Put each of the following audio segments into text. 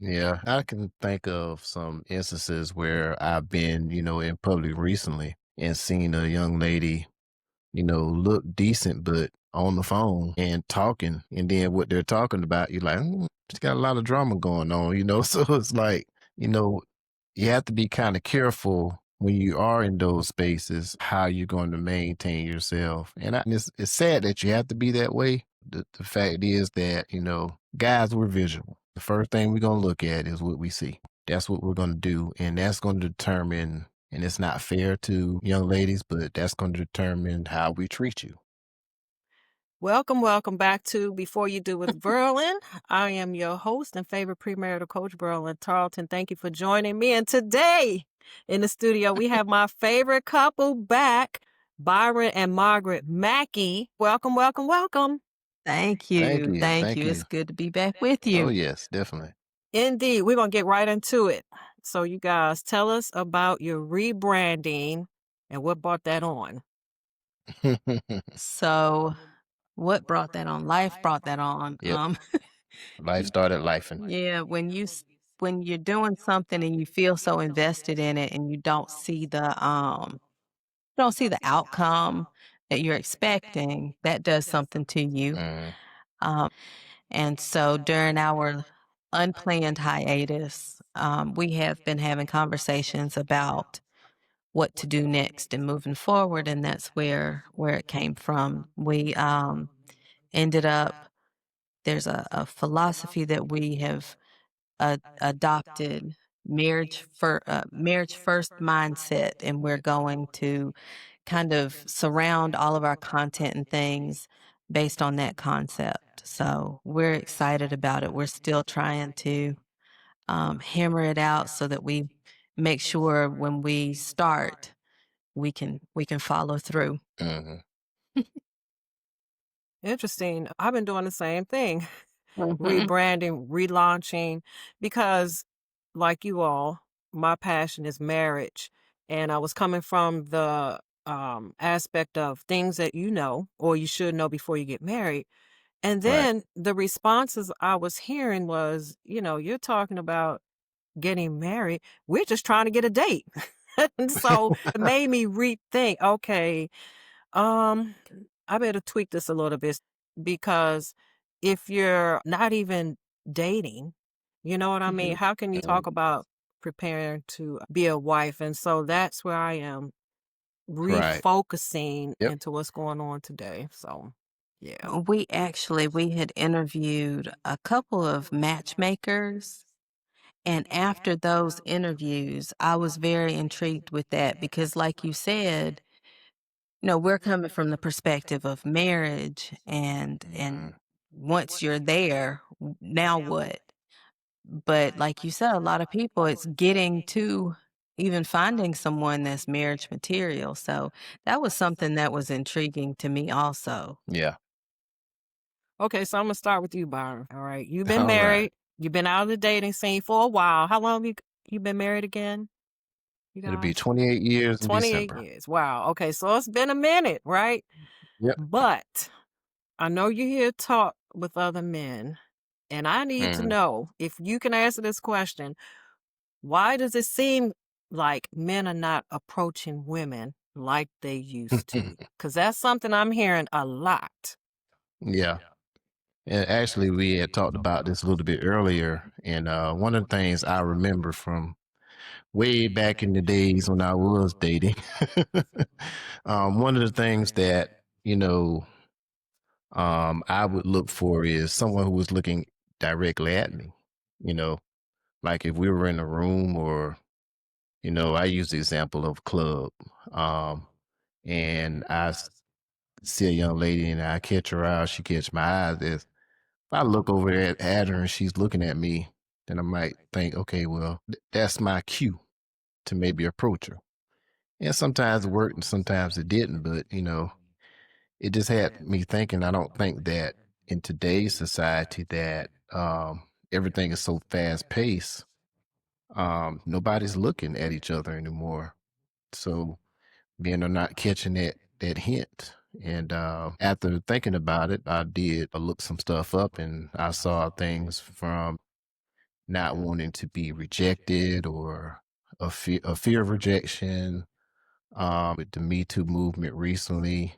Yeah, I can think of some instances where I've been, in public recently and seen a young lady, look decent, but on the phone and talking. And then what they're talking about, you're like, she's got a lot of drama going on. So it's like, you know, you have to be kind of careful when you are in those spaces, how you're going to maintain yourself. And it's sad that you have to be that way. The fact is that, guys, we're visual. The first thing we're going to look at is what we see. That's what we're going to do. And that's going to determine, and it's not fair to young ladies, but that's going to determine how we treat you. Welcome back to Before You Do with Verlyn. I am your host and favorite premarital coach, Verlyn Tarlton. Thank you for joining me. And today in the studio, we have my favorite couple back, Byron and Margaret McKie. Welcome. Thank Thank you. you. Thank Thank you. It's you. good to be back with Oh, you. yes, definitely. Indeed, we're going to get right into it. So you guys, tell us about your rebranding and what brought that on. So, what brought that on? Life brought that on. Yep. Life started lifing. Yeah, when you're doing something and you feel so invested in it and you don't see the outcome that you're expecting, that does something to you. Mm, Um, and so during our unplanned hiatus, we have been having conversations about what to do next and moving forward, and that's where it came from. We ended up there's a philosophy that we have adopted, marriage first mindset, and we're going to kind of surround all of our content and things based on that concept. So we're excited about it. We're still trying to hammer it out so that we make sure when we start we can follow through. mhm. Interesting. I've been doing the same thing. Mhm. Rebranding, relaunching, because like you all, my passion is marriage. And I was coming from the aspect of things that you know or you should know before you get married. And Right. then the responses I was hearing was, you're talking about getting married. We're just trying to get a date. And so it made me rethink, okay, um, I better tweak this a little bit because if you're not even dating, you know what I mean? Mhm. How can you talk Mm, about preparing to be a wife? And so that's where I am right. refocusing Yep. into what's going on today. So, yeah. We had interviewed a couple of matchmakers, and after those interviews, I was very intrigued with that because, like you said, we're coming from the perspective of marriage, and Mm, once you're there, now what? But like you said, a lot of people, it's getting to even finding someone that's marriage material. So that was something that was intriguing to me also. yeah. Okay, so I'm gonna start with you, Byron. All right. You've been All right. married. You've been out of the dating scene for a while. How long have you been married again, you It'll be guys? 28 years in 28 December. years. Wow. Okay, so it's been a minute, right? Yep. But I know you hear talk with other men, and I need to Mm. know if you can answer this question. Why does it seem like men are not approaching women like they used to? Because that's something I'm hearing a lot. Yeah. And actually, we had talked about this a little bit earlier. And one of the things I remember from way back in the days when I was dating, one of the things that, you know, I would look for is someone who was looking directly at me. You know, like if we were in a room or, I use the example of club. Um, and see a young lady and I catch her eye, she catch my eyes. If I look over at her and she's looking at me, then I might think, okay, well, that's my cue to maybe approach her. And sometimes it worked and sometimes it didn't, but it just had me thinking. I don't think that in today's society that everything is so fast paced. Nobody's looking at each other anymore. So men are not catching that hint. And after thinking about it, I did look some stuff up and I saw things from not wanting to be rejected or a fear of rejection. With the Me Too movement recently,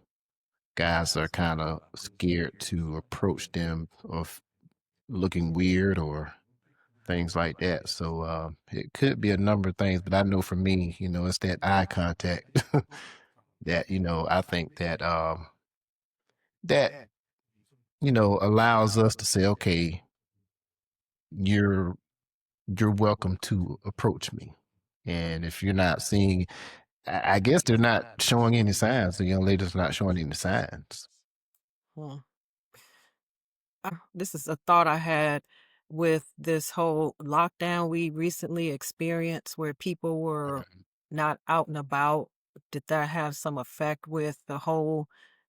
guys are kind of scared to approach them of looking weird or things like that. So it could be a number of things, but I know for me, it's that eye contact that I think that allows us to say, okay, you're you're welcome to approach me. And if you're not seeing, I guess they're not showing any signs. The young lady's not showing any signs. Hmm. This is a thought I had with this whole lockdown we recently experienced where people were Mhm. not out and about. Did that have some effect with the whole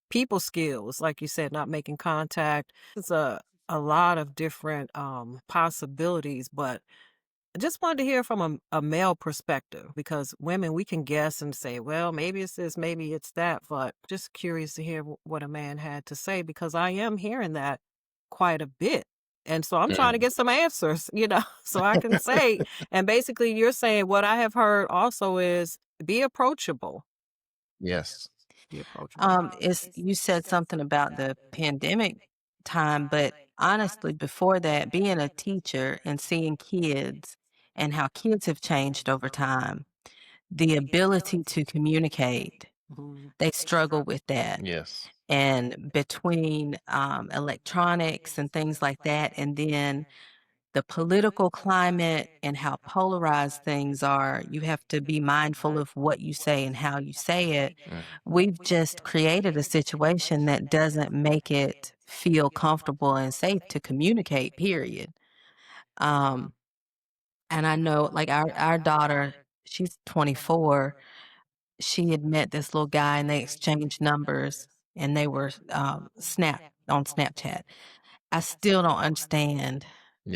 people skills, like you said, not making contact? It's a lot of different possibilities, but I just wanted to hear from a male perspective because women, we can guess and say, well, maybe it's this, maybe it's that, but just curious to hear what a man had to say because I am hearing that quite a bit. And so I'm trying to Mm. get some answers, so I can say, and basically you're saying what I have heard also is be approachable. Yes. Be approachable. It's you said something about the pandemic time, but honestly, before that, being a teacher and seeing kids and how kids have changed over time, the ability to communicate, Mhm. they struggle with that. Yes. And between electronics and things like that, and then the political climate and how polarized things are, you have to be mindful of what you say and how you say it. Mm. We've just created a situation that doesn't make it feel comfortable and safe to communicate, period. Um, and I know, like, our daughter, she's 24. She had met this little guy and they exchanged numbers and they were on Snapchat. I still don't understand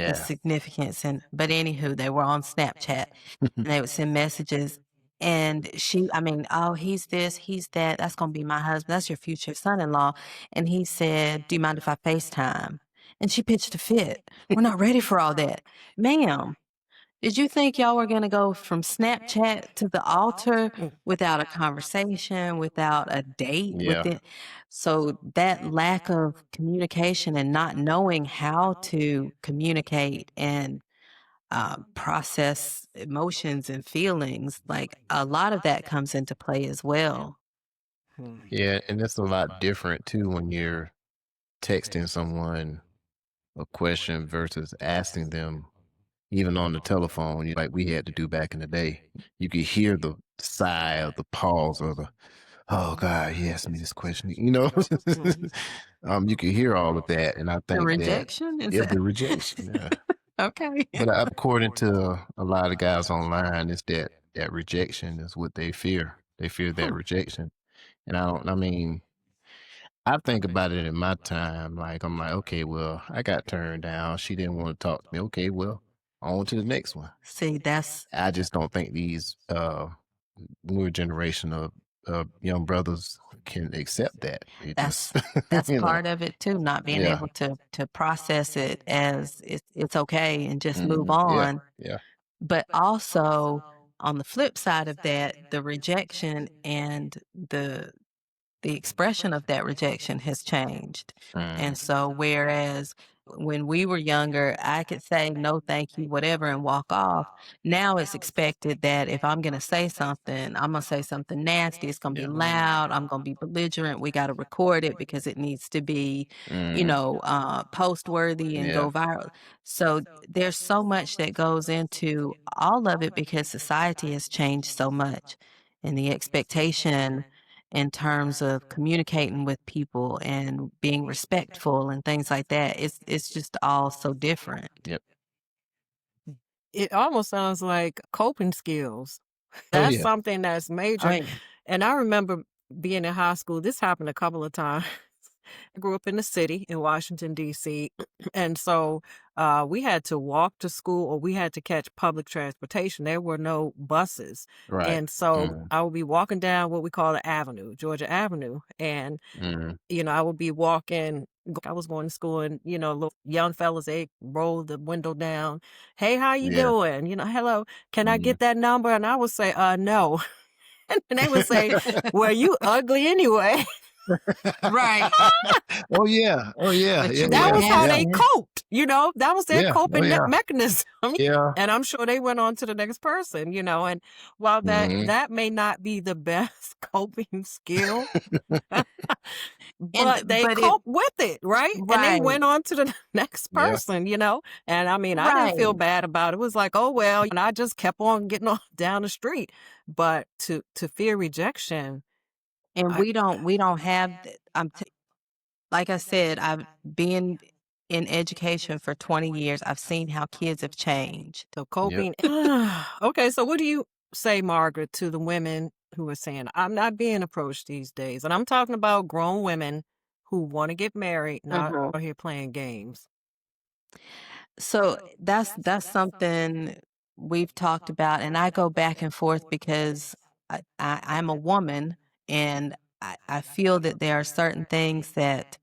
the Yeah. significance but anywho, they were on Snapchat and they would send messages and I mean, "Oh, he's this, he's that, that's gonna be my husband, that's your future son-in-law." And he said, "Do you mind if I FaceTime?" And she pitched a fit. "We're not ready for all that." Ma'am, did you think y'all were gonna go from Snapchat to the altar without a conversation, without a date, Yeah. within so that lack of communication and not knowing how to communicate and process emotions and feelings, like a lot of that comes into play as well. Hmm. Yeah. And it's a lot different too when you're texting someone a question versus asking them, even on the telephone, like we had to do back in the day. You could hear the sigh or the pause or the, oh God, he asked me this question. Mhm. You could hear all of that. And I The think that, rejection is yeah, that the rejection. Yeah. okay? But according to a lot of guys online, it's that rejection is what they fear. They fear that Hmm. rejection. And I mean, I think about it in my time, like I'm like, okay, well, I got turned down. She didn't want to talk to me. Okay, well, on to the next one. See, that's I just don't think these newer generation of young brothers can accept that. It just, That's that's you know, part of it too, not being yeah, able to process it as it's okay and just move yeah, on. yeah, But also on the flip side of that, the rejection and the expression of that rejection has changed. And mm, so, whereas when we were younger, I could say no, thank you, whatever, and walk off. Now it's expected that if I'm going to say something, I'm going to say something nasty. It's going to be yeah, loud. I'm going to be belligerent. We got to record it because it needs to be, mm, post worthy and yeah, go viral. So there's so much that goes into all of it because society has changed so much. And the expectation in terms of communicating with people and being respectful and things like that. It's just all so different. yep. It almost sounds like coping skills. Oh That's yeah, something that's I major. mean, And I remember being in high school, this happened a couple of times. I grew up in the city in Washington, D.C. And so we had to walk to school or we had to catch public transportation. There were no buses. right. And so Mm, I would be walking down what we call the avenue, Georgia Avenue. And mm, I would be walking I was going to school and, little young fellas, they roll the window down. Hey, how you Yeah. doing? Hello, can I Mhm. get that number? And I would say, no. And they would say, well, you ugly anyway. Right. Oh, yeah. Oh, yeah. But you Yeah, That weren't yeah, was how yeah. they asking. coped, that was their Yeah. Oh, coping yeah. mechanism. Yeah. And I'm sure they went on to the next person, and while that Mhm. that may not be the best coping skill, And but they but it cope with it, right? And they right, went on to the next Yeah. person. And I mean, I didn't feel right. bad about it. It was like, oh well, and I just kept on getting on down the street. But to fear rejection, And I we don't have like I said, I've been in education for 20 years. I've seen how kids have changed. so Yep. coping. Okay, so what do you say, Margaret, to the women who are saying, I'm not being approached these days? And I'm talking about grown women who want to get married, not Mhm. out here playing games. So that's something we've talked about, and I go back and forth because I'm a woman, and I feel that there are certain things that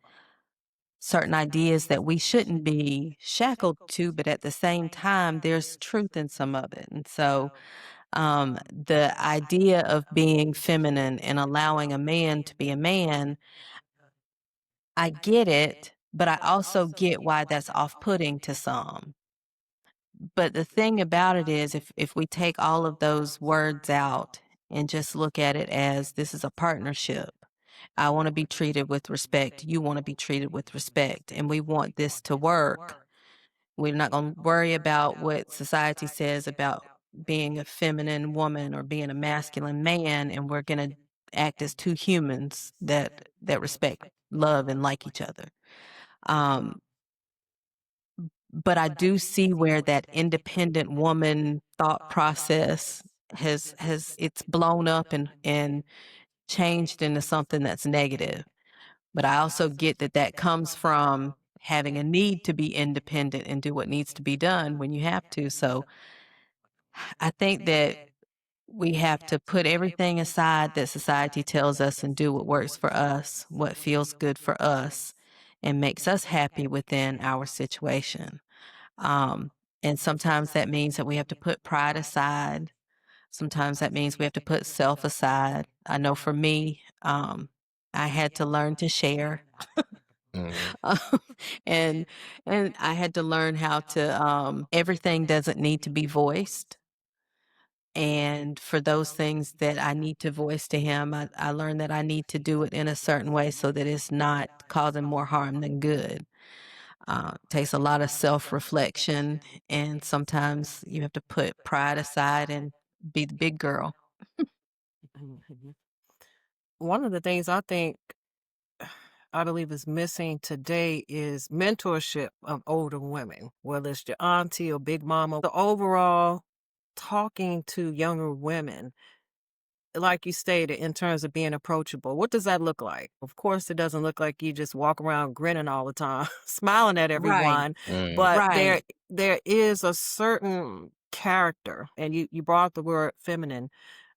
certain ideas that we shouldn't be shackled to, but at the same time, there's truth in some of it. And so, the idea of being feminine and allowing a man to be a man, I get it, but I also get why that's off putting to some. But the thing about it is, if we take all of those words out and just look at it as this is a partnership, I want to be treated with respect. You want to be treated with respect. And we want this to work. We're not going to worry about what society says about being a feminine woman or being a masculine man. And we're going to act as two humans that respect, love, and like each other. Um, but I do see where that independent woman thought process has it's blown up and changed into something that's negative. But I also get that that comes from having a need to be independent and do what needs to be done when you have to. So I think that we have to put everything aside that society tells us and do what works for us, what feels good for us, and makes us happy within our situation. Um, and sometimes that means that we have to put pride aside. Sometimes that means we have to put self aside. I know for me, I had to learn to share. Mhm. Um, and and I had to learn how to everything doesn't need to be voiced. And for those things that I need to voice to him, I learned that I need to do it in a certain way so that it's not causing more harm than good. Takes a lot of self reflection, and sometimes you have to put pride aside and be the big girl. Mhm. One of the things I think I believe is missing today is mentorship of older women, whether it's your auntie or big mama. The overall talking to younger women, like you stated, in terms of being approachable, what does that look like? Of course, it doesn't look like you just walk around grinning all the time, smiling at Right, everyone, Mhm. but right. there is a certain character, and you brought up the word feminine.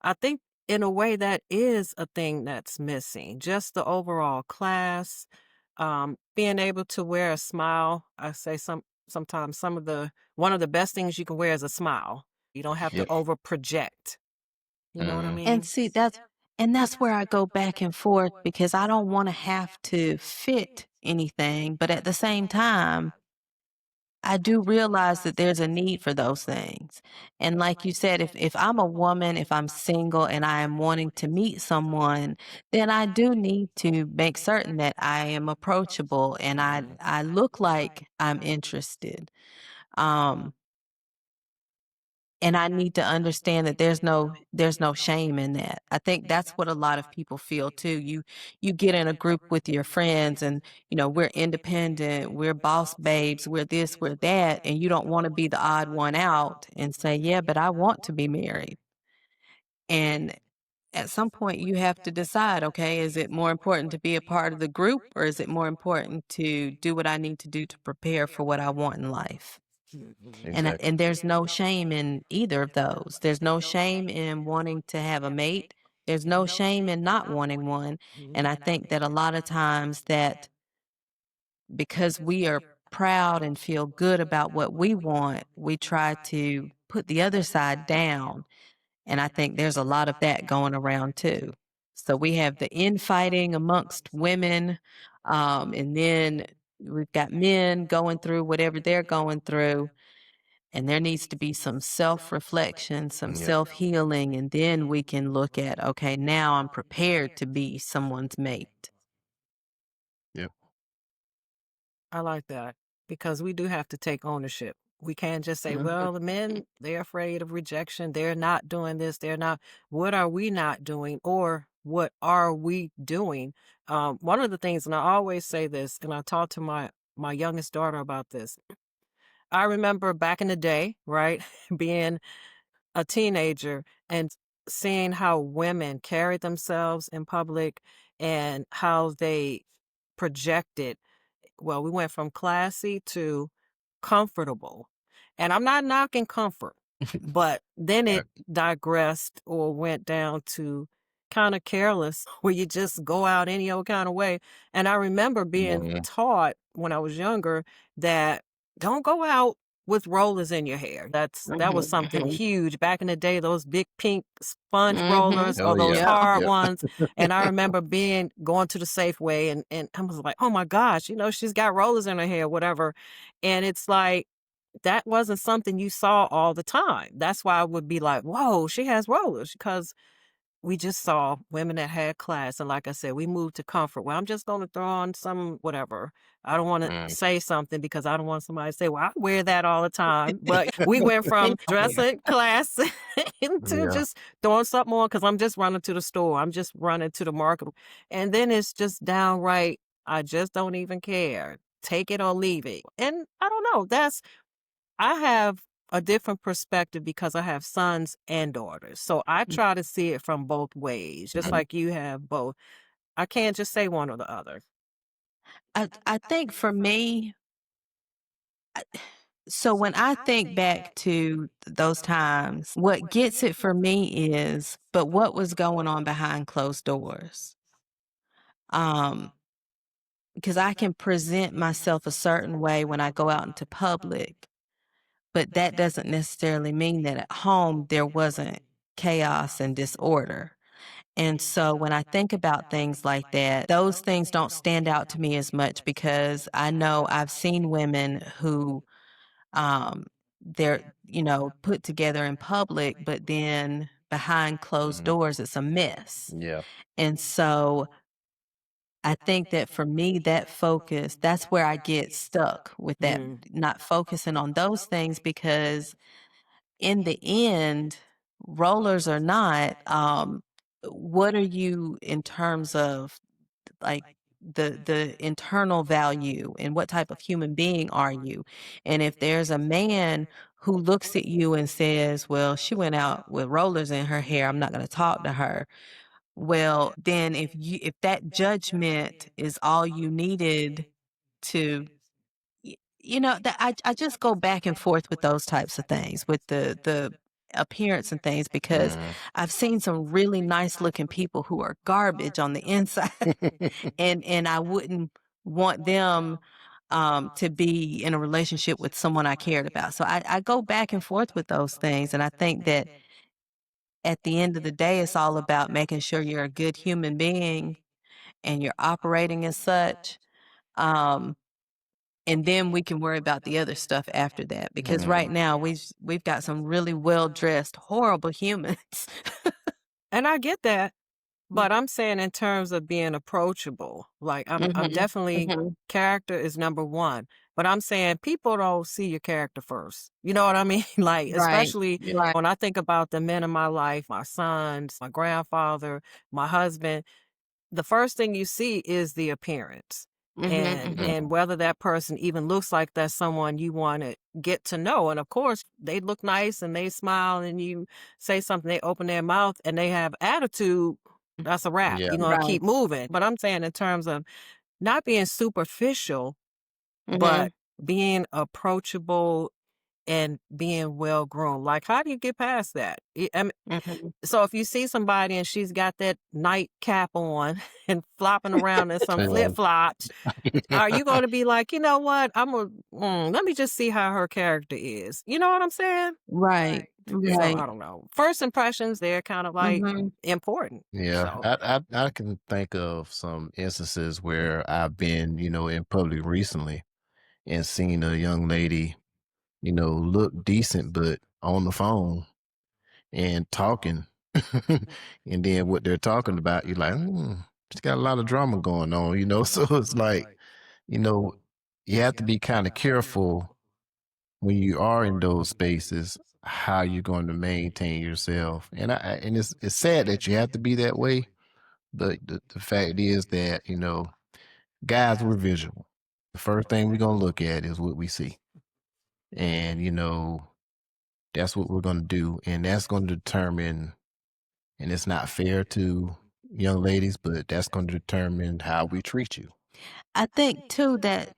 I think in a way that is a thing that's missing. Just the overall class, being able to wear a smile. I say sometimes one of the best things you can wear is a smile. You don't have to Yep. over project. You know what I Mhm. And mean? see, that's where I go back and forth because I don't want to have to fit anything, but at the same time, I do realize that there's a need for those things. And like you said, if I'm a woman, if I'm single and I am wanting to meet someone, then I do need to make certain that I am approachable and I look like I'm interested. Um, and I need to understand that there's no shame in that. I think that's what a lot of people feel too. You get in a group with your friends and we're independent, we're boss babes, we're this, we're that, and you don't want to be the odd one out and say, "Yeah, but I want to be married." And at some point you have to decide, okay, is it more important to be a part of the group or is it more important to do what I need to do to prepare for what I want in life? And Mhm. Exactly. and there's no shame in either of those. There's no shame in wanting to have a mate. There's no shame in not wanting one. And I think that a lot of times that because we are proud and feel good about what we want, we try to put the other side down. And I think there's a lot of that going around too. So we have the infighting amongst women, and then we've got men going through whatever they're going through. And there needs to be some self reflection, some Yep. self healing. And then we can look at, okay, now I'm prepared to be someone's mate. Yep. I like that because we do have to take ownership. We can't just say, Mhm. well, the men, they're afraid of rejection. They're not doing this. They're not. What are we not doing? Or what are we doing? One of the things, and I always say this, and I talk to my youngest daughter about this. I remember back in the day, right, being a teenager and seeing how women carried themselves in public and how they projected. Well, we went from classy to comfortable. And I'm not knocking comfort, but then Right. it digressed or went down to kind of careless where you just go out any old kind of way. And I remember being Mhm. taught when I was younger that don't go out with rollers in your hair. That was Mhm. something Mhm. huge back in the day, those big pink sponge Mhm. rollers or Oh those yeah. Yep. hard Yep. ones. And I remember going to the Safeway and I was like, oh my gosh, she's got rollers in her hair, whatever. And it's like that wasn't something you saw all the time. That's why I would be like, whoa, she has rollers because we just saw women that had class. And like I said, we moved to comfort. Well, I'm just going to throw on some whatever. I don't want to Mm. say something because I don't want somebody to say, well, I wear that all the time. But we went They from don't care. dressing class into Yeah. just throwing something on because I'm just running to the store. I'm just running to the market. And then it's just downright, I just don't even care. Take it or leave it. And I don't know. I have a different perspective because I have sons and daughters. So I try to see it from both ways, just Mhm. like you have both. I can't just say one or the other. I think for me, so when I think back to those times, what gets it for me is, but what was going on behind closed doors? Um, because I can present myself a certain way when I go out into public, but that doesn't necessarily mean that at home there wasn't chaos and disorder. And so when I think about things like that, those things don't stand out to me as much because I know I've seen women who um they're put together in public, but then behind closed Mhm. doors it's a mess. Yeah. And so I think that for me, that focus, that's where I get stuck with that, Mm. not focusing on those things because in the end, rollers or not, what are you in terms of like the internal value and what type of human being are you? And if there's a man who looks at you and says, well, she went out with rollers in her hair, I'm not going to talk to her. Well, then if that judgment is all you needed to that I just go back and forth with those types of things with the appearance and things because Mhm. I've seen some really nice looking people who are garbage on the inside and I wouldn't want them to be in a relationship with someone I cared about. So I go back and forth with those things and I think that at the end of the day it's all about making sure you're a good human being and you're operating as such. Um and then we can worry about the other stuff after that because right Mhm. now we've got some really well dressed horrible humans. And I get that, but I'm saying in terms of being approachable, like I'm Mhm. definitely Mhm. character is number one. But I'm saying people don't see your character first. You know what I mean? Like, Right. especially Yeah. Right. when I think about the men in my life, my sons, my grandfather, my husband, the first thing you see is the appearance Mhm. and Mhm. whether that person even looks like that's someone you want to get to know. And of course they look nice and they smile and you say something, they open their mouth and they have attitude, Mhm. that's a wrap, Yeah. you're going to Right. keep moving. But I'm saying in terms of not being superficial Mhm. but being approachable and being well groomed? Like, how do you get past that? Mhm. So if you see somebody and she's got that nightcap on and flopping around in some flip Yeah. flops, are you going to be like, you know what? Let me just see how her character is. You know what I'm saying? Right, So I right. don't know. First impressions, they're kind of like Mhm. important. Yeah, So I can think of some instances where I've been, in public recently and seen a young lady, look decent, but on the phone and talking. And then what they're talking about, you're like, she's got a lot of drama going on. So it's like, you know, you have to be kind of careful when you are in those spaces, how you're going to maintain yourself. And it's sad that you have to be that way. But the fact is that, guys, we're visual. The first thing we're going to look at is what we see. And, that's what we're going to do. And that's going to determine, and it's not fair to young ladies, but that's going to determine how we treat you. I think too that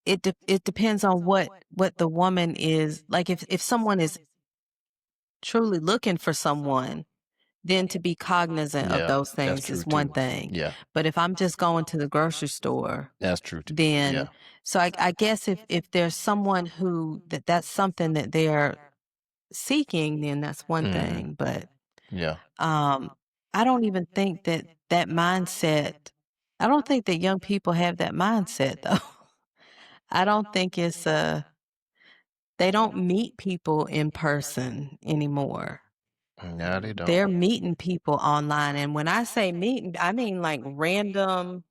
it depends on what the woman is like. If someone is truly looking for someone, then to be cognizant of Yeah, those that's things true is one too. thing. Yeah, But if I'm just going to the grocery store, that's true too. then Yeah. so I guess if there's someone who that's something that they're seeking, then that's one Hmm. thing. But Yeah. um, I don't even think that mindset. I don't think that young people have that mindset though. I don't think it's they don't meet people in person anymore. No, they don't. They're meeting people online. And when I say meeting, I mean like random.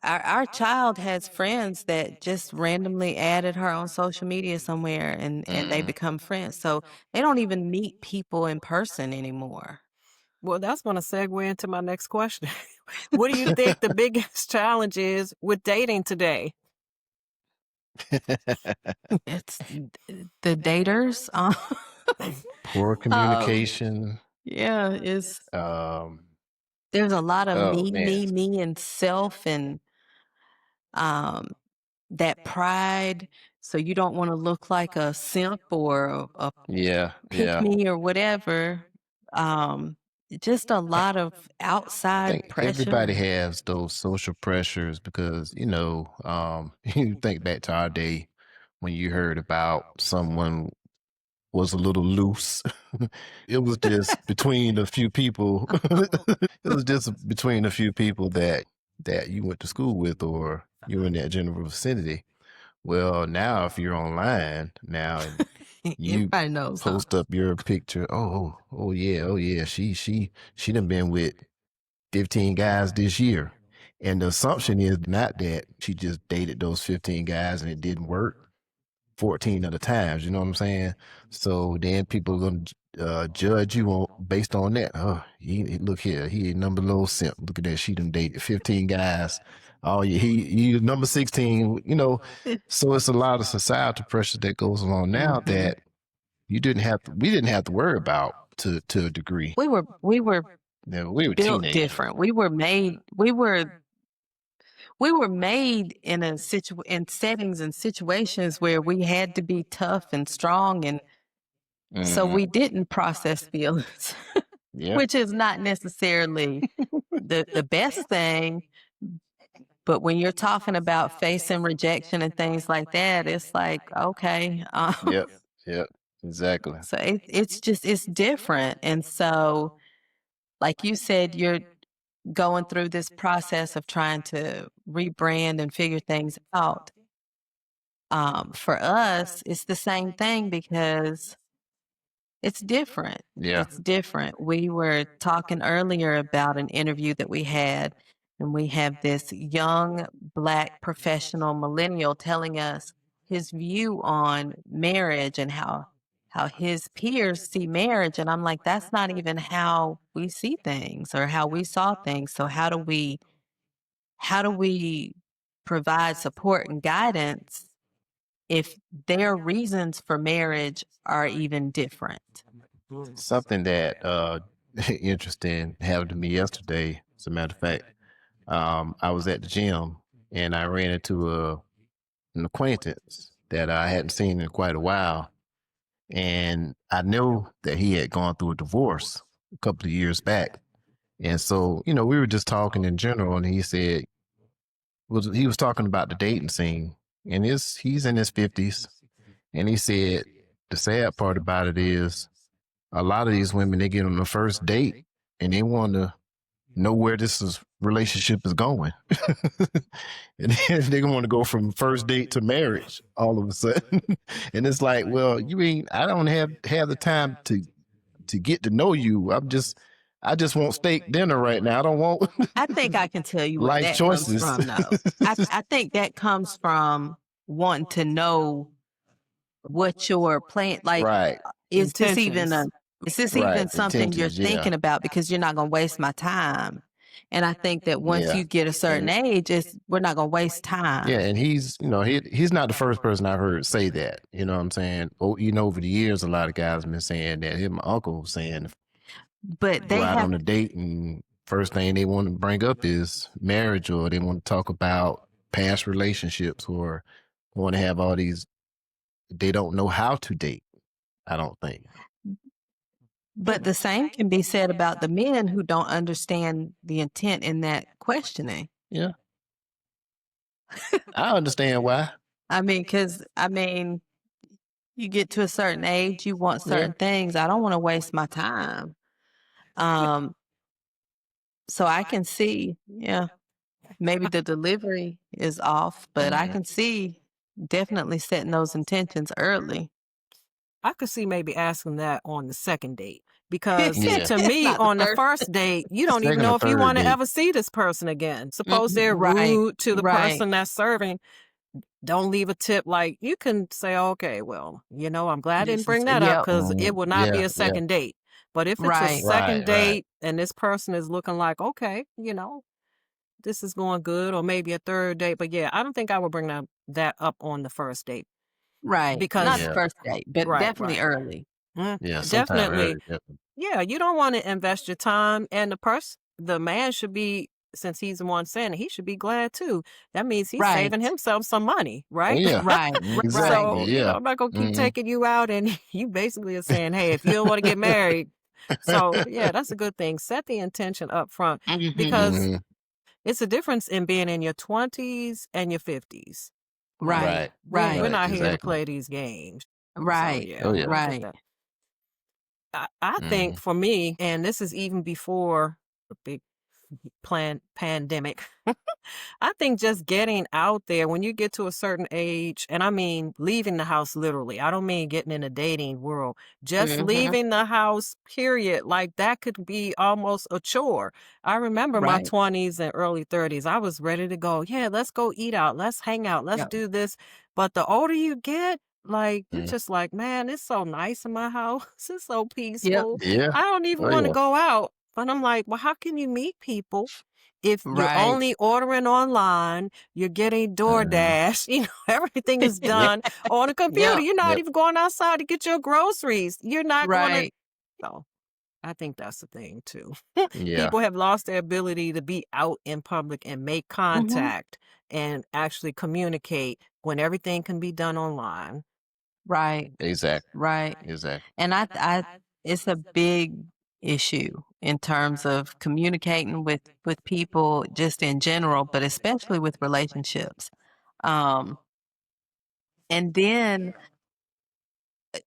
Our child has friends that just randomly added her on social media somewhere and they Hmm. become friends. So they don't even meet people in person anymore. well, that's going to segue into my next question. What do you think the biggest challenge is with dating today? It's the daters. Poor Um, communication. yeah, is Um, there's a lot of oh man. me, and self and um that pride. So you don't want to look like a simp or a Yeah, pick yeah. me or whatever. Um, just a lot of I outside think everybody pressure. has those social pressures because, you think back to our day when you heard about someone was a little loose. It was just between a few people. It was just between a few people that you went to school with or you were in that general vicinity. Well, now if you're online now and you Everybody knows, huh? post up your picture, oh yeah, she done been with 15 guys this year. And the assumption is not that she just dated those 15 guys and it didn't work 14 other times. You know what I'm saying? So then people are going to judge you on based on that. Oh, look here. He a number low simp. Look at that. She done dated 15 guys. Oh, yeah. He number 16, So it's a lot of societal pressure that goes along now Hmm. that we didn't have to worry about to a degree. We were We were built teenagers. different. We were made in in settings and situations where we had to be tough and strong, and so Hmm. we didn't process feelings, Yeah. which is not necessarily the best thing. But when you're talking about facing rejection and things like that, it's like, okay. Yep. Yep. Exactly. So it's different. And so, like you said, you're going through this process of trying to rebrand and figure things out. For us, it's the same thing because it's different. Yeah. It's different. We were talking earlier about an interview that we had, and we have this young Black professional millennial telling us his view on marriage and how his peers see marriage. And I'm like, that's not even how we see things or how we saw things. So how do we provide support and guidance if their reasons for marriage are even different? Something that interesting happened to me yesterday. As a matter of fact, I was at the gym and I ran into an acquaintance, that I hadn't seen in quite a while. And I knew that he had gone through a divorce a couple of years back. And so, we were just talking in general, and he said, he was talking about the dating scene, and he's in his 50s. And he said, the sad part about it is a lot of these women, they get on the first date and they want to know where relationship is going. And then they want to go from first date to marriage all of a sudden. And it's like, well, I don't have the time to get to know you. I just want steak dinner right now. I don't want I think I can tell you where life that choices. comes from, though. I think that comes from wanting to know what your plan, like, Right. is this even Right. something you're Intentions, yeah. thinking about? Because you're not going to waste my time. And I think that once Yeah. you get a certain age, we're not going to waste time. Yeah, and he's not the first person I've heard say that. You know what I'm saying? Oh, over the years, a lot of guys have been saying that. My uncle was saying, But they go out have on a date, and first thing they want to bring up is marriage, or they want to talk about past relationships, or want to have all these. They don't know how to date, I don't think. But the same can be said about the men who don't understand the intent in that questioning. Yeah. I understand why. You get to a certain age, you want certain things. I don't want to waste my time. So I can see, maybe the delivery is off, but I can see definitely setting those intentions early. I could see maybe asking that on the second date, because Yeah. to me, Not the on the first. first date, you don't even Second know or if you third want to date. ever see this person again. Suppose they're Right, rude to the right. person that's serving. Don't leave a tip. Like, you can say, okay, well, I'm glad I didn't bring that up, because it will not be a second date. But if it's a Right. second Right. date and this person is looking like, okay, this is going good, or maybe a third date. But yeah, I don't think I would bring that up on the first date. Right. Because not the first date, but Right, definitely right. early. Yeah, sometime Definitely. early, definitely. Yeah, you don't want to invest your time, and the man should be, since he's the one saying it, he should be glad too. That means he's saving Right. himself some money, Oh right? yeah. Right. Exactly. So, Yeah. I'm not going to keep Mhm. taking you out, and you basically are saying, hey, if you don't want to get married. So, yeah, that's a good thing. Set the intention up front, Mhm. because Mhm. it's a difference in being in your 20s and your 50s. Right. We're Right. not here to Exactly. play these games. So, Right. yeah, Oh yeah. I get Right. that. I think for me, and this is even before the big pandemic, I think just getting out there when you get to a certain age, and I mean leaving the house literally. I don't mean getting in a dating world. Just Mhm. leaving the house, period. Like, that could be almost a chore. I remember my Right. 20s and early 30s. I was ready to go. Yeah, let's go eat out. Let's hang out. Let's Yep. do this. But the older you get, like, you're Mm. just like, man, it's so nice in my house. It's so Yep. peaceful. Yeah. I don't even Oh want to yeah. go out. But I'm like, well, how can you meet people if you're Right. only ordering online, you're getting DoorDash, everything is Yep. done on a computer. Yep. You're not Yep. even going outside to get your groceries. You're not going to. Right. So I think that's the thing too. Yeah. People have lost their ability to be out in public and make Mhm. contact and actually communicate when everything can be done online. Right. Exactly. Right. Exactly. And it's a big issue in terms of communicating with people just in general, but especially with relationships. And then,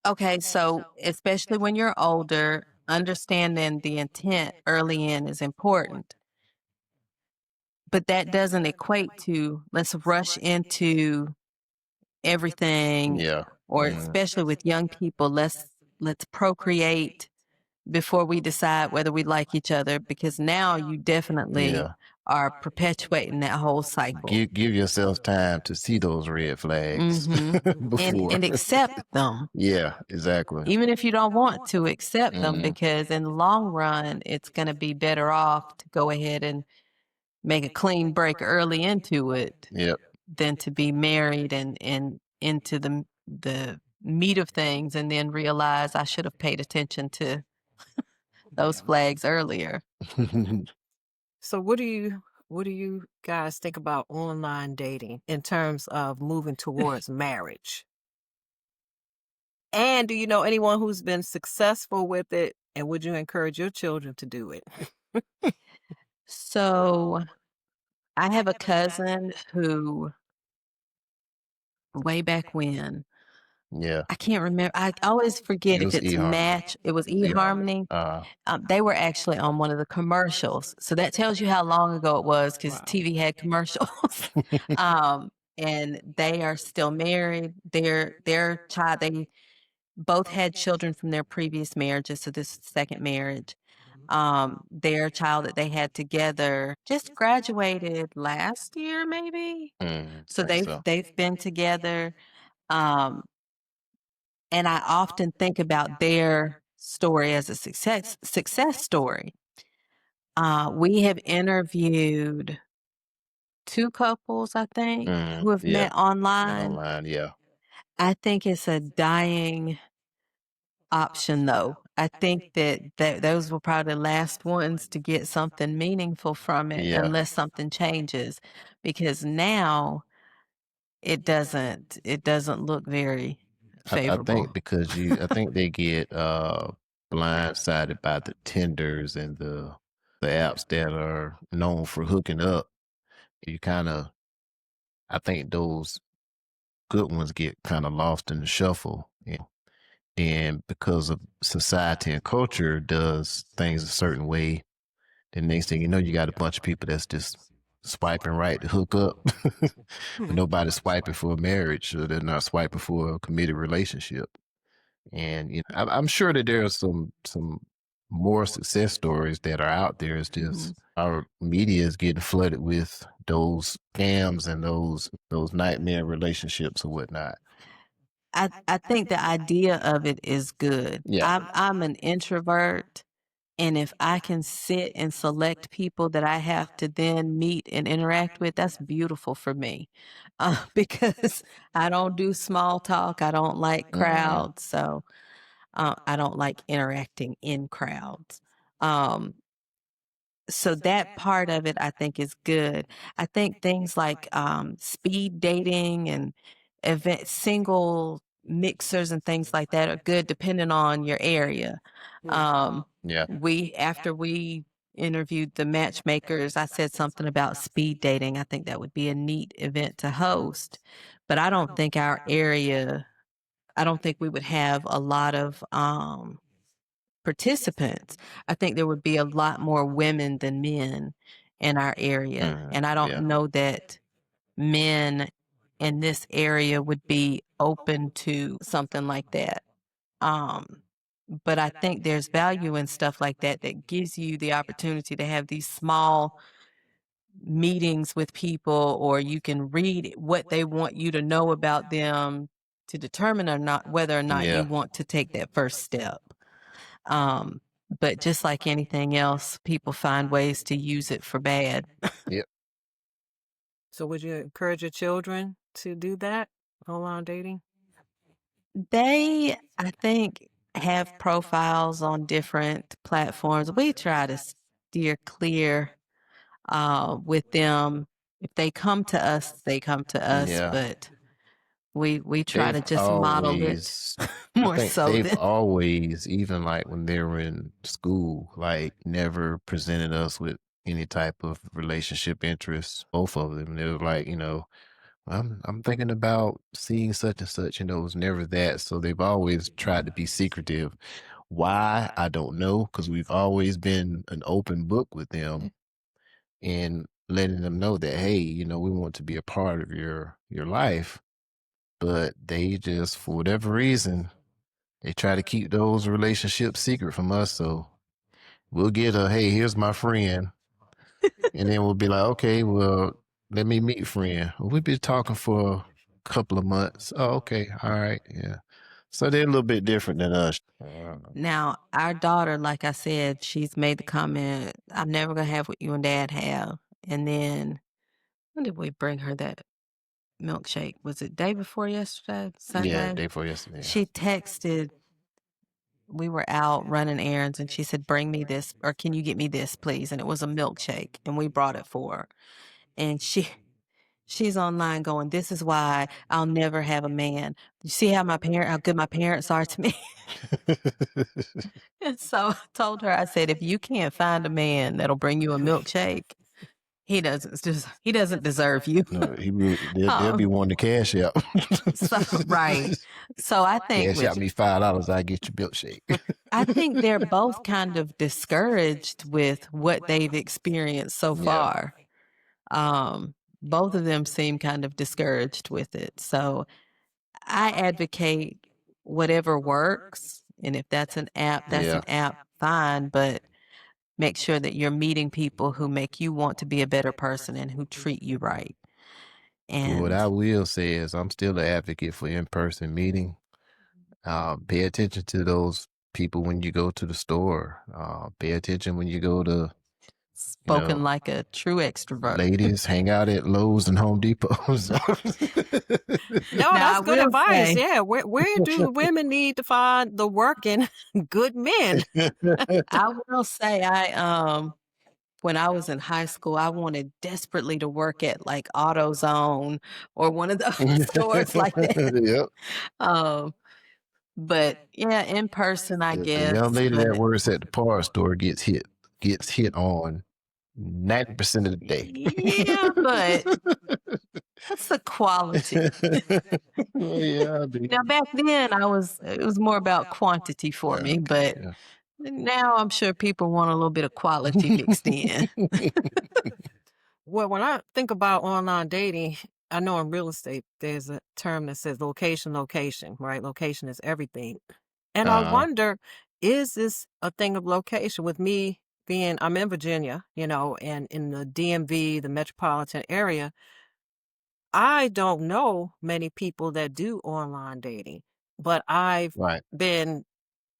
okay, so especially when you're older, understanding the intent early in is important. But that doesn't equate to let's rush into everything, Yeah. or especially with young people, let's procreate before we decide whether we like each other, because now you definitely Yeah. are perpetuating that whole cycle. Give yourself time to see those red flags before. and accept them, Yeah. Exactly. even if you don't want to accept them, Mhm. because in the long run, it's going to be better off to go ahead and make a clean break early into it Yep. than to be married and into the meat of things and then realize I should have paid attention to those flags earlier. So what do you guys think about online dating in terms of moving towards marriage? And do you know anyone who's been successful with it, and would you encourage your children to do it? So I have a cousin who, way back when, Yeah. I can't remember. I always forget It if was it's eHarmony. Match. It was Yeah. eHarmony. They were actually on one of the commercials. So that tells you how long ago it was because Wow. TV had commercials. And they are still married. Their child, they both had children from their previous marriages. So this is the second marriage. Their child that they had together just graduated last year, maybe. So Think they've so. they've been together. Um, and I often think about their story as a success story. We have interviewed two couples, I think, who have Yeah. met online. Online, yeah. I think it's a dying option, though. I think that those were probably the last ones to get something meaningful from it, Yeah. unless something changes, because now it doesn't look very I favorable. think because I think they get blindsided by the Tinders and the apps that are known for hooking up. You kind of, I think those good ones get kind of lost in the shuffle. And because of society and culture does things a certain way, the next thing you know, you got a bunch of people that's just swiping right to hook up, but Hmm. nobody's swiping for a marriage, or they're not swiping for a committed relationship. And I'm sure that there are some more success stories that are out there. It's just our media is getting flooded with those scams and those nightmare relationships or whatnot. I think the idea of it is good. Yeah. I'm an introvert, and if I can sit and select people that I have to then meet and interact with, that's beautiful for me. Because I don't do small talk. I don't like crowds, so I don't like interacting in crowds. Um, so that part of it I think is good. I think things like speed dating and single mixers and things like that are good depending on your area. Yeah. We after we interviewed the matchmakers, I said something about speed dating. I think that would be a neat event to host, but I don't think we would have a lot of participants. I think there would be a lot more women than men in our area. And I don't Yeah. know that men in this area would be open to something like that. Um, but I think there's value in stuff like that that gives you the opportunity to have these small meetings with people, or you can read what they want you to know about them to determine or not whether or not you Yeah. want to take that first step. Um, but just like anything else, people find ways to use it for bad. Yep. So would you encourage your children to do that? Online dating? They, I think, have profiles on different platforms. We try to steer clear with them. If they come to us, they come to us, Yeah. but we try to They've just model it always, I more think so they've than always, even like when they were in school, like never presented us with any type of relationship interest. Both of them, they were like, I'm thinking about seeing such and such. It was never that. So they've always tried to be secretive. Why? I don't know, because we've always been an open book with them and letting them know that, hey, we want to be a part of your life. But they just, for whatever reason, they try to keep those relationships secret from us. So we'll get hey, here's my friend. And then we'll be like, okay, well, let me meet friend. Well, we've been talking for a couple of months. Oh, okay. All right. Yeah. So they're a little bit different than us. now our daughter, like I said, she's made the comment, I'm never gonna have what you and dad have. And then when did we bring her that milkshake? Was it day before yesterday? Yeah, Sunday? day before yesterday. She texted, we were out running errands, and she said, bring me this, or can you get me this, please? And it was a milkshake, and we brought it for her. And she's online going, "This is why I'll never have a man. You see how good my parents are to me?" And so I told her, I said, "If you can't find a man that'll bring you a milkshake, he doesn't deserve you." No, they'll be Um, wanting to cash out. so right. So I think Cash out with me $5, I get your milkshake. I think they're both kind of discouraged with what they've experienced so Yeah, far. Both of them seem kind of discouraged with it. So I advocate whatever works. And if that's yeah. an app, fine. But make sure that you're meeting people who make you want to be a better person and who treat you right. But what And I will say is, I'm still an advocate for in-person meeting. Pay attention to those people when you go to the store. Pay attention when you go to, you spoken know, like a true extrovert. ladies hang out at Lowe's and Home Depot. No, Now, I that's good will advice. say, Yeah, where do women need to find the working good men? when I was in high school, I wanted desperately to work at like AutoZone or one of those stores like that. Yep. Um, but yeah, in person, I The young guess. lady that But works at the parts store gets hit on 90% of the day. yeah, but what's the quality? Yeah, I do. Now, back then, it was more about quantity for Yeah, me, but yeah. now I'm sure people want a little bit of quality mixed in. Well, when I think about online dating, I know in real estate there's a term that says location, right? Location is everything. And I Uh, wonder, is this a thing of location with me being, I'm in Virginia, and in the DMV, the metropolitan area, I don't know many people that do online dating, but I've right. been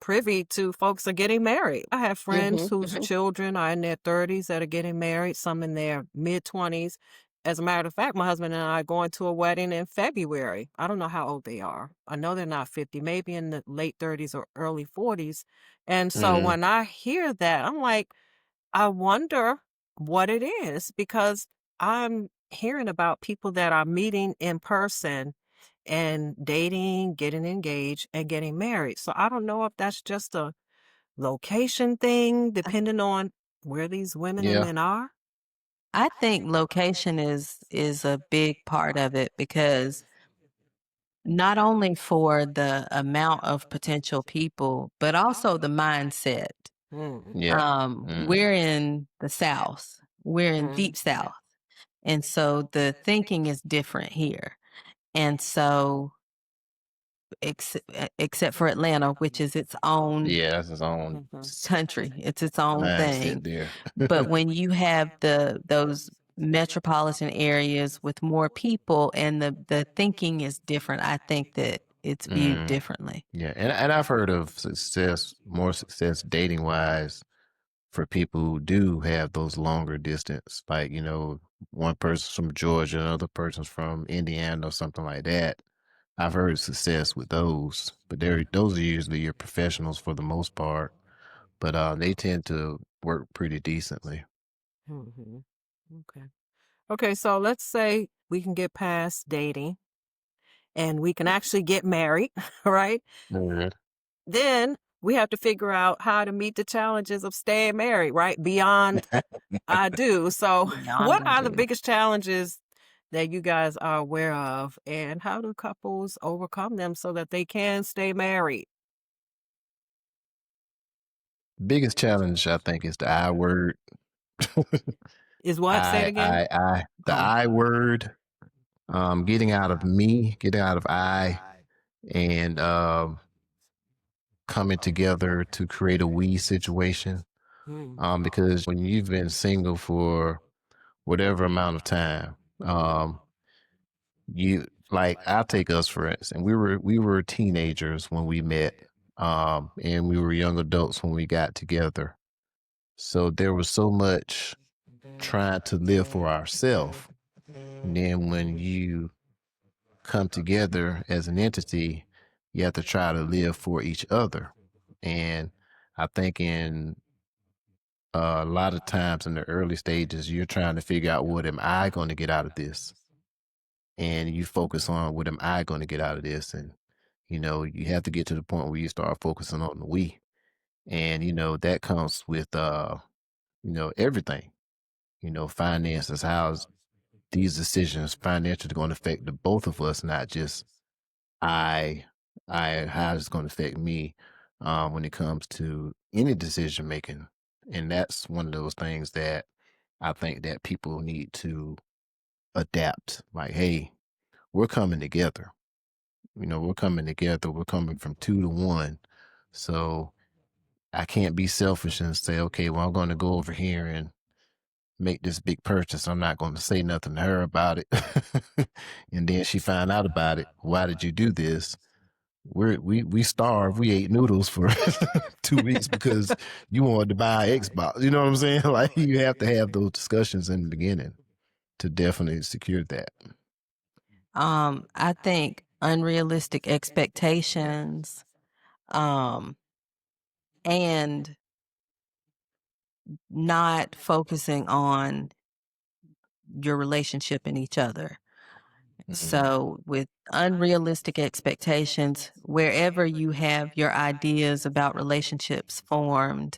privy to folks are getting married. I have friends whose Mhm. children are in their 30s that are getting married, some in their mid 20s. As a matter of fact, my husband and I are going to a wedding in February. I don't know how old they are. I know they're not 50, maybe in the late 30s or early 40s. And so Mhm. when I hear that, I'm like, I wonder what it is because I'm hearing about people that are meeting in person and dating, getting engaged, and getting married. So I don't know if that's just a location thing, depending on where these women and Yeah. men are. I think location is a big part of it because not only for the amount of potential people, but also the mindset. Mm, Yeah. Mhm. We're in the South. We're in mm, deep South. And so the thinking is different here. And so except for Atlanta, which is its own Yeah, that's his own mhm, country. It's its own mindset thing. there. But when you have those metropolitan areas with more people and the thinking is different, I think that it's viewed Mm, differently. yeah, and I've heard of more success dating wise for people who do have those longer distance, like one person's from Georgia, another person's from Indiana or something like that. I've heard success with those, but those are usually your professionals for the most part. But they tend to work pretty decently. mhm. Okay. Okay, so let's say we can get past dating and we can actually get married, right? Mhm. Then we have to figure out how to meet the challenges of staying married, right? Beyond I do. So, Beyond what I are the do. biggest challenges that you guys are aware of, and how do couples overcome them so that they can stay married? Biggest challenge, I think, is the I word. Is what? Say it I, again. I, I. The Oh. I word. Getting out of me, getting out of I, and coming together to create a we situation. Mm. Because when you've been single for whatever amount of time, you like I'll take us for instance. We were teenagers when we met, and we were young adults when we got together. So there was so much trying to live for ourselves. And then when you come together as an entity, you have to try to live for each other. And I think in a lot of times in the early stages, you're trying to figure out what am I going to get out of this? and you focus on what am I going to get out of this, and you have to get to the point where you start focusing on the we, and that comes with everything, finances, how's these decisions financially going to affect the both of us, not just I, how it's going to affect me when it comes to any decision making. And that's one of those things that I think that people need to adapt. Like, hey, we're coming together. We're coming together. We're coming from two to one. So I can't be selfish and say, okay, well, I'm going to go over here and make this big purchase. I'm not going to say nothing to her about it. And then she find out about it. Why did you do this? We starved. We ate noodles for 2 weeks because you wanted to buy an Xbox. You know what I'm saying? Like, you have to have those discussions in the beginning to definitely secure that. I think unrealistic expectations, and not focusing on your relationship and each other. So with unrealistic expectations, wherever you have your ideas about relationships formed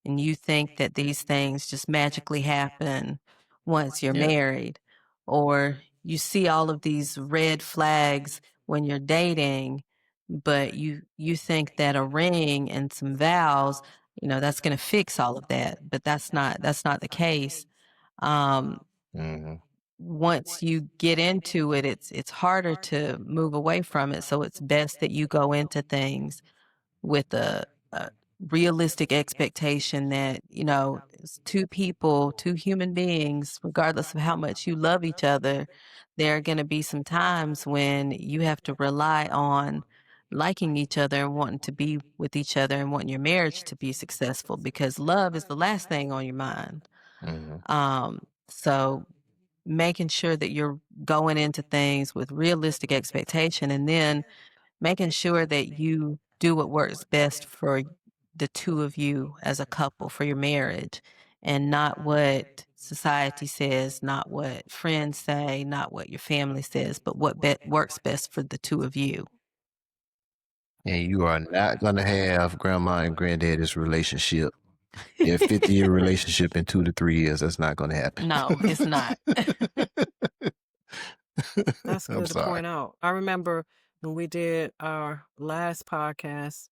and you think that these things just magically happen once you're Yeah. married, or you see all of these red flags when you're dating, but you think that a ring and some vows, that's going to fix all of that, but that's not the case. Once you get into it, it's harder to move away from it. So it's best that you go into things with a realistic expectation that, it's two people, two human beings, regardless of how much you love each other, there are going to be some times when you have to rely on liking each other and wanting to be with each other and wanting your marriage to be successful, because love is the last thing on your mind. So making sure that you're going into things with realistic expectation, and then making sure that you do what works best for the two of you as a couple, for your marriage, and not what society says, not what friends say, not what your family says, but what works best for the two of you. And you are not going to have grandma and granddaddy's relationship. Their 50-year relationship in 2 to 3 years. That's not going to happen. No, it's not. That's I'm good to sorry. point out. I remember when we did our last podcast,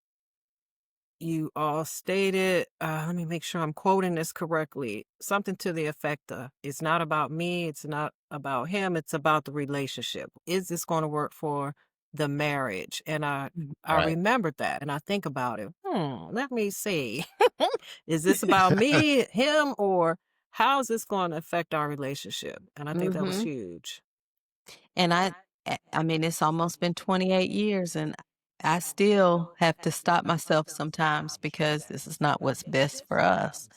you all stated, let me make sure I'm quoting this correctly, something to the effect of, it's not about me, it's not about him, it's about the relationship. Is this going to work for the marriage? And I Right. remembered that, and I think about it. Let me see. Is this about me, him, or how is this going to affect our relationship? And I think that was huge. And I mean, it's almost been 28 years, and I still have to stop myself sometimes because this is not what's best for us.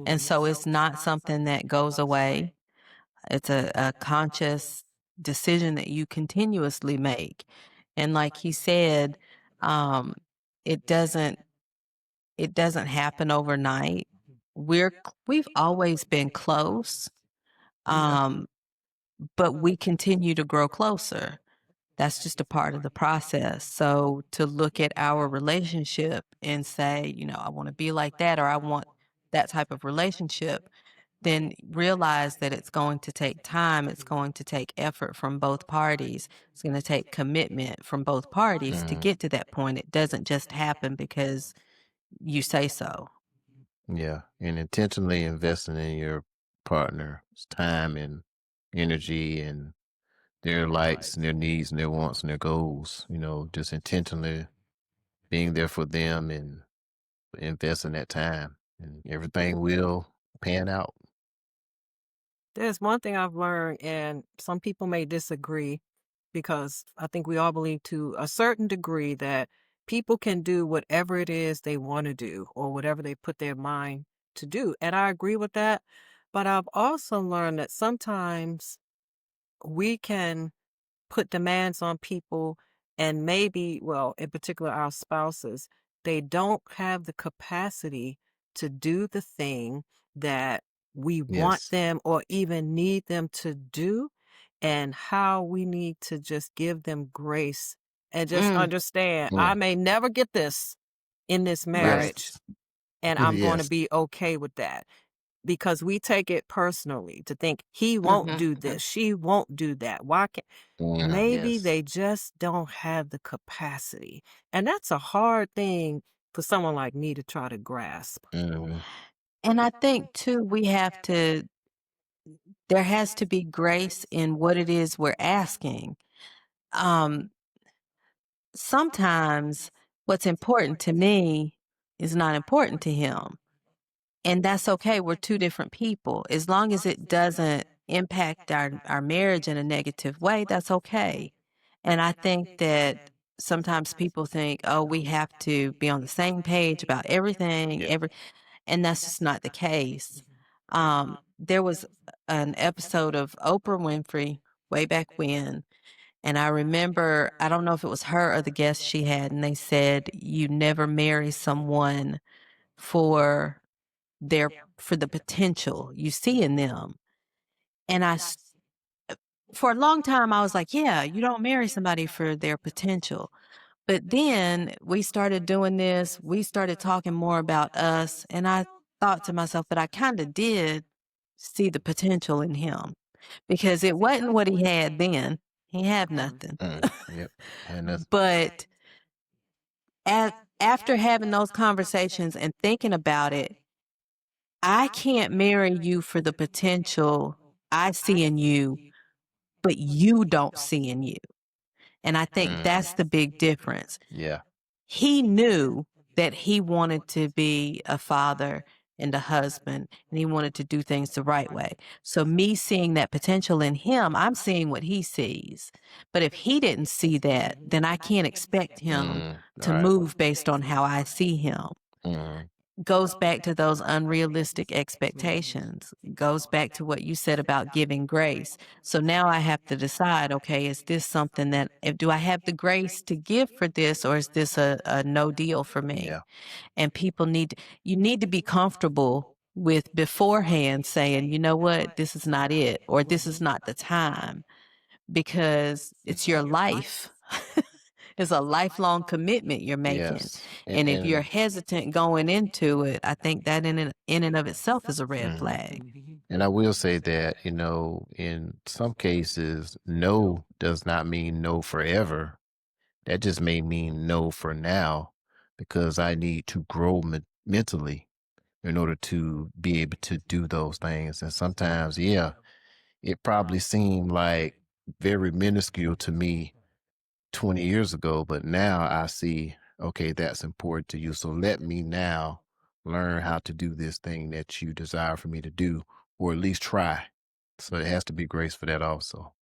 And so it's not something that goes away. It's a conscious decision that you continuously make. And like he said, um, it doesn't happen overnight. We've always been close, but we continue to grow closer. That's just a part of the process. So to look at our relationship and say, I want to be like that, or I want that type of relationship, then realize that it's going to take time. It's going to take effort from both parties. It's going to take commitment from both parties to get to that point. It doesn't just happen because you say so. Yeah. And intentionally investing in your partner's time and energy and their likes and their needs and their wants and their goals, just intentionally being there for them and investing that time, and everything will pan out. There's one thing I've learned, and some people may disagree because I think we all believe to a certain degree that people can do whatever it is they want to do or whatever they put their mind to do. And I agree with that. But I've also learned that sometimes we can put demands on people, and maybe, well, in particular, our spouses, they don't have the capacity to do the thing that we want Yes. them or even need them to do. and how we need to just give them grace and just Mm, understand I Mm. may never get this in this right. marriage, Yes. and I'm going to Yes. be okay with that because we take it personally to think he won't Mhm, do mhm. this, she won't do that. Why can't Mm. maybe Yes. they just don't have the capacity. And that's a hard thing for someone like me to try to grasp. Mhm. And I think too, there has to be grace in what it is we're asking. Um, Sometimes what's important to me is not important to him. And that's okay. We're two different people. As long as it doesn't impact our marriage in a negative way, that's okay. And I think that sometimes people think, oh, we have to be on the same page about everything, Yeah. and that's just not the case. There was an episode of Oprah Winfrey way back when, and I remember, I don't know if it was her or the guest she had, and they said, you never marry someone for their for the potential you see in them. And for a long time I was like, yeah, you don't marry somebody for their potential. But then we started doing this, we started talking more about us, and I thought to myself, but I kind of did see the potential in him because it wasn't what he had then. He had nothing. Mm. Yep. And that's But after having those conversations and thinking about it, I can't marry you for the potential I see in you, but you don't see in you. And I think mm. that's the big difference. Yeah. He knew that he wanted to be a father and a husband, and he wanted to do things the right way. So, me seeing that potential in him, I'm seeing what he sees. But if he didn't see that, then I can't expect him Mm. to Right. move based on how I see him. Mm. Goes back to those unrealistic expectations, goes back to what you said about giving grace. So now I have to decide, okay, is this something that, do I have the grace to give for this, or is this a no deal for me? Yeah. And you need to be comfortable with beforehand saying, you know what, this is not it, or this is not the time, because it's your life. It's a lifelong commitment you're making. Yes. And if you're And hesitant going into it, I think that in and of itself is a red mhm. flag. And I will say that, in some cases, no does not mean no forever. That just may mean no for now because I need to grow mentally in order to be able to do those things. And sometimes, yeah, it probably seemed like very minuscule to me 20 years ago, but now I see, okay, that's important to you. So let me now learn how to do this thing that you desire for me to do, or at least try. So it has to be grace for that also.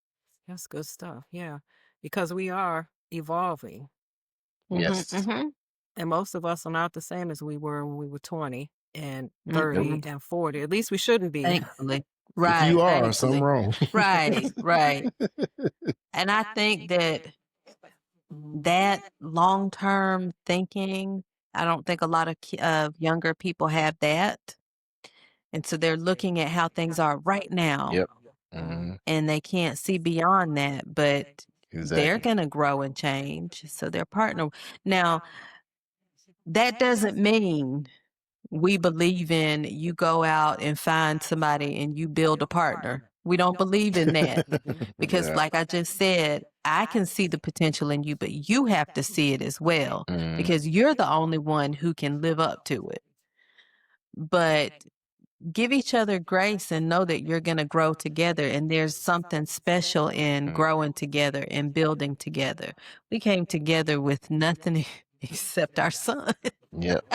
That's good stuff. Yeah. Because we are evolving. Hmm, Yes. hmm, And most of us are not the same as we were when we were 20 and Yep. 30 mm. and 40. At least we shouldn't be. Thankfully. If Right, you are, something thankfully. wrong. Right, right. And I think that long-term thinking, I don't think a lot of younger people have that. And so they're looking at how things are right now, Yep. Hmm. and they can't see beyond that, but they're Exactly. going to grow and change. So their partner. Now, that doesn't mean we believe in you go out and find somebody and you build a partner. We don't believe in that because, Yeah. like I just said, I can see the potential in you, but you have to see it as well Mm. because you're the only one who can live up to it. But give each other grace and know that you're going to grow together. And there's something special in Mm. growing together and building together. We came together with nothing except our son. Yep.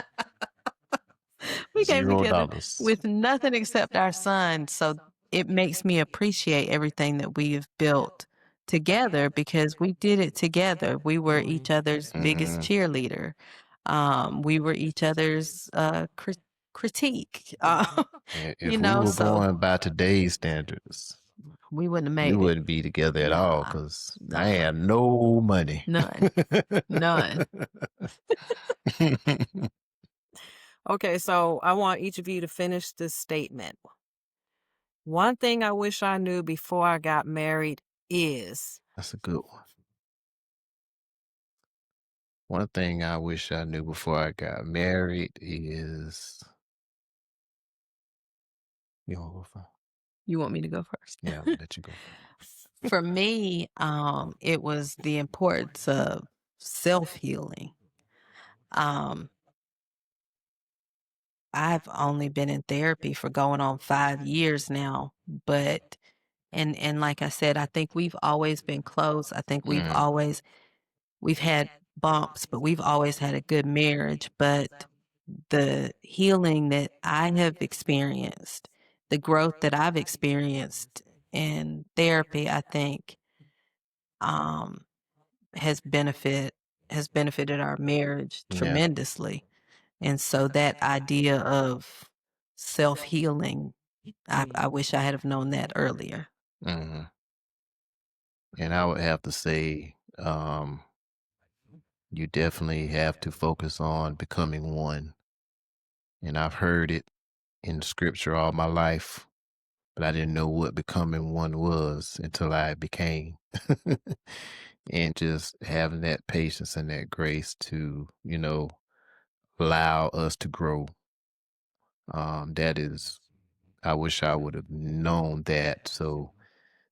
We came together $0. with nothing except our son. So it makes me appreciate everything that we have built together because we did it together. We were each other's biggest Hmm. cheerleader. We were each other's critique. If we were So going by today's standards, we wouldn't have we made it. wouldn't be together at all Nah, because I nah, had no money. none, none. Okay, so I want each of you to finish this statement. One thing I wish I knew before I got married is. That's a good one. One thing I wish I knew before I got married is you want to go first? You want me to go first? Yeah, I'll let you go first. For me, it was the importance of self-healing. Um, I've only been in therapy for going on 5 years now, but and like I said, I think we've always been close. I think Mm, we've had bumps, but we've always had a good marriage. But the healing that I have experienced, the growth that I've experienced in therapy, I think, um, has benefited our marriage yeah. tremendously. And so that idea of self-healing, I wish I had have known that earlier. Hmm. And I would have to say, you definitely have to focus on becoming one. And I've heard it in scripture all my life, but I didn't know what becoming one was until I became. And just having that patience and that grace to, allow us to grow. That is, I wish I would have known that. So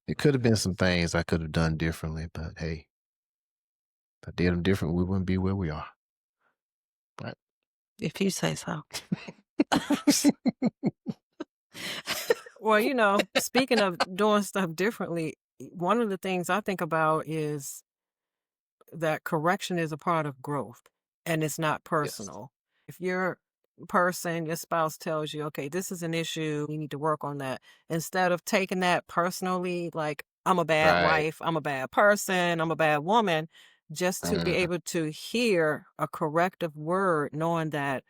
it could have been some things I could have done differently, but hey, if I did them different, we wouldn't be where we are. But If you say so. Well, speaking of doing stuff differently, one of the things I think about is that correction is a part of growth and it's not yes, personal. If your spouse tells you, okay, this is an issue, you need to work on that, instead of taking that personally, like, I'm a bad right. wife, I'm a bad person, I'm a bad woman, just to be Mhm. able to hear a corrective word, knowing that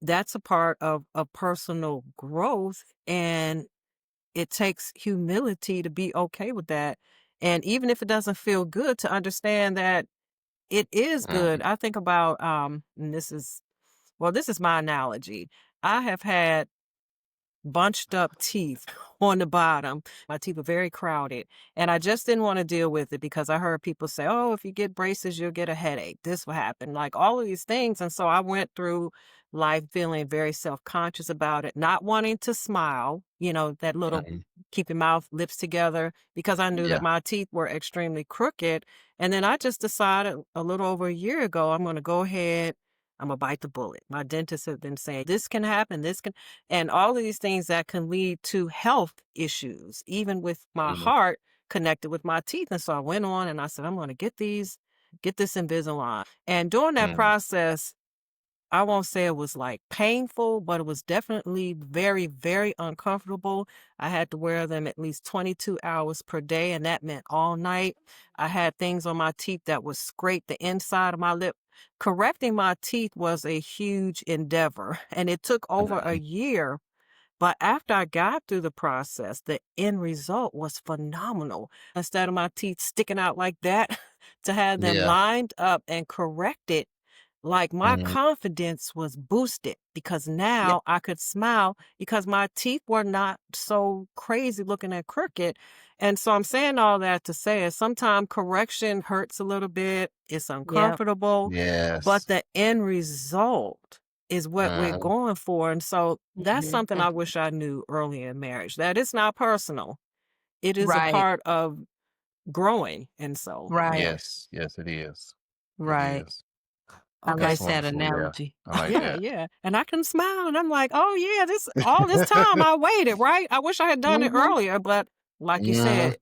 that's a part of personal growth. And it takes humility to be okay with that. And even if it doesn't feel good, to understand that it is good. Mhm. I think about, and this is my analogy. I have had bunched up teeth on the bottom. My teeth are very crowded. And I just didn't want to deal with it because I heard people say, oh, if you get braces, you'll get a headache. This will happen. Like all of these things. And so I went through life feeling very self conscious about it, not wanting to smile, that little Mhm. keep your mouth, lips together, because I knew that Yeah. my teeth were extremely crooked. And then I just decided a little over a year ago, I'm going to go ahead. I'm going to bite the bullet. My dentist have been saying this can happen, and all of these things that can lead to health issues, even with my Mhm. heart connected with my teeth. And so I went on and I said, I'm going to get this Invisalign. And during that Mhm. process, I won't say it was like painful, but it was definitely very, very uncomfortable. I had to wear them at least 22 hours per day, and that meant all night. I had things on my teeth that would scrape the inside of my lip. Correcting my teeth was a huge endeavor, and it took over a Mhm. year. But after I got through the process, the end result was phenomenal. Instead of my teeth sticking out like that, to have them Yeah. lined up and corrected, like my Mhm. confidence was boosted because Yep. now I could smile because my teeth were not so crazy looking and crooked. And so I'm saying all that to say is sometimes correction hurts a little bit, it's Yep. uncomfortable, but Yes. the end result is what we're Mhm. going for. And so that's Mhm. something I wish I knew early in marriage, that it's not personal. It is a Right. part of growing. And so, Right. yeah. Yes. Yes, it is. It Right. is. I Okay. That's like that wonderful. Yeah. analogy. I like Yeah, that. yeah, and I can smile, and I'm like, "Oh, yeah, this all this time I waited, right? I wish I had done it Mhm. earlier, but like you Mhm. said,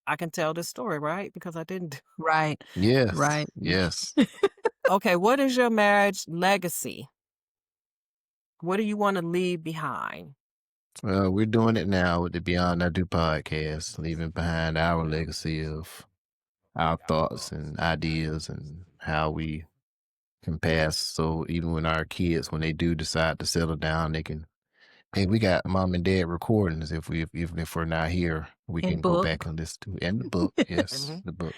I can tell this story, right? Because I didn't." Right. Yes. Right. Yes. Okay, what is your marriage legacy? What do you wanna leave behind? Well, we're doing it now with the Beyond I Do podcast, leaving behind our legacy of our thoughts and ideas and how we can pass. So even when our kids, when they do decide to settle down, they can, hey, we got mom and dad recordings. Even if we're not here, we And can go back book. and listen to it. And the book. Yes, Mhm. the book.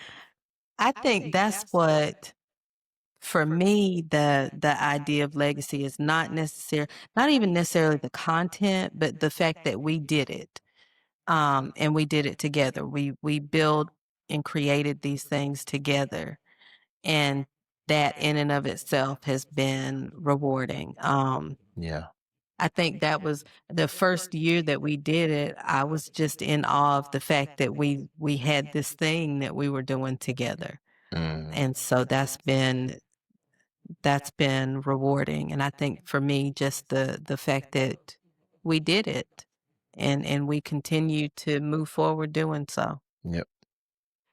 I think that's what for me the idea of legacy is not even necessarily the content, but the fact that we did it. and we did it together. We built and created these things together, and that in and of itself has been rewarding. Yeah. I think that was the first year that we did it. I was just in awe of the fact that we had this thing that we were doing together. Mm. And so that's been rewarding. And I think for me, just the fact that we did it and we continue to move forward doing so. Yep.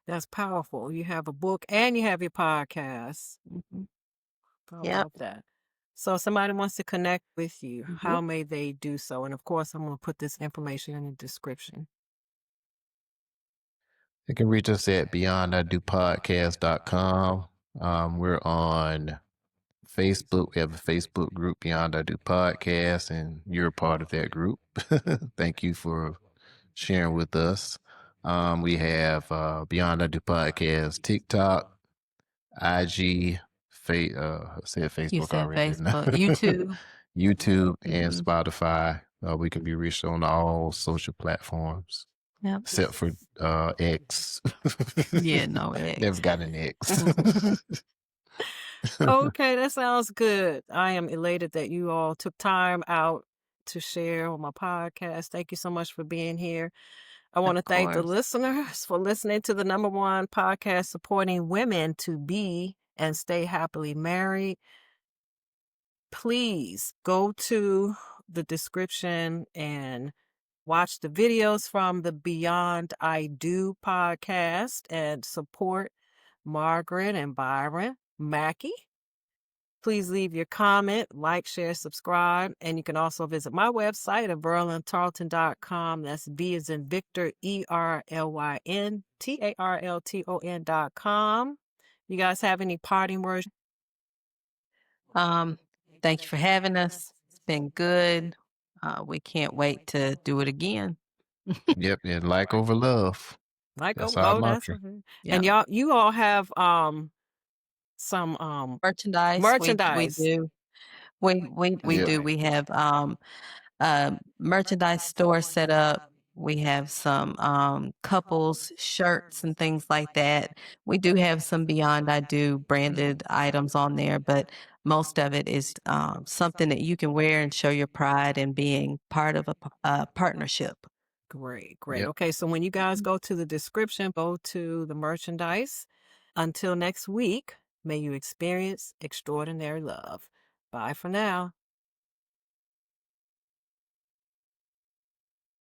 That's powerful. You have a book and you have your podcast. Mhm. I Yep. love that. So if somebody wants to connect with you, Mhm. how may they do so? And of course, I'm going to put this information in the description. You can reach us at beyondidopodcast.com. We're on Facebook. We have a Facebook group, Beyond I Do Podcast, and you're a part of that group. Thank you for sharing with us. We have Beyond I Do Podcast, TikTok, IG, I said You Facebook said already, didn't I? Facebook, YouTube. YouTube and Mhm. Spotify. We can be reached on all social platforms Yep. except for X. Yeah, no Never X. got an X. Mhm. Okay, that sounds good. I am elated that you all took time out to share on my podcast. Thank you so much for being here. I want to Of thank the course. listeners for listening to the #1 podcast supporting women to be and stay happily married. Please go to the description and watch the videos from the Beyond I Do podcast and support Margaret and Byron McKie. Please leave your comment, like, share, subscribe, and you can also visit my website at verlyntarlton.com. That's V as in Victor, ERLYNTARLTON.com. You guys have any parting words? Thank you for having us. It's been good. We can't wait to do it again. Yep, and like over love. Like, That's oh, our oh, that's mantra. Yeah. and you all have some Merchandise, we merchandise. do. We Yep. do. We have a merchandise store set up. We have some couples shirts and things like that. We do have some Beyond I Do branded items on there, but most of it is something that you can wear and show your pride in being part of a partnership. Great, great. Yep. Okay, so when you guys Mhm. go to the description, go to the merchandise. Until next week, may you experience extraordinary love. Bye for now.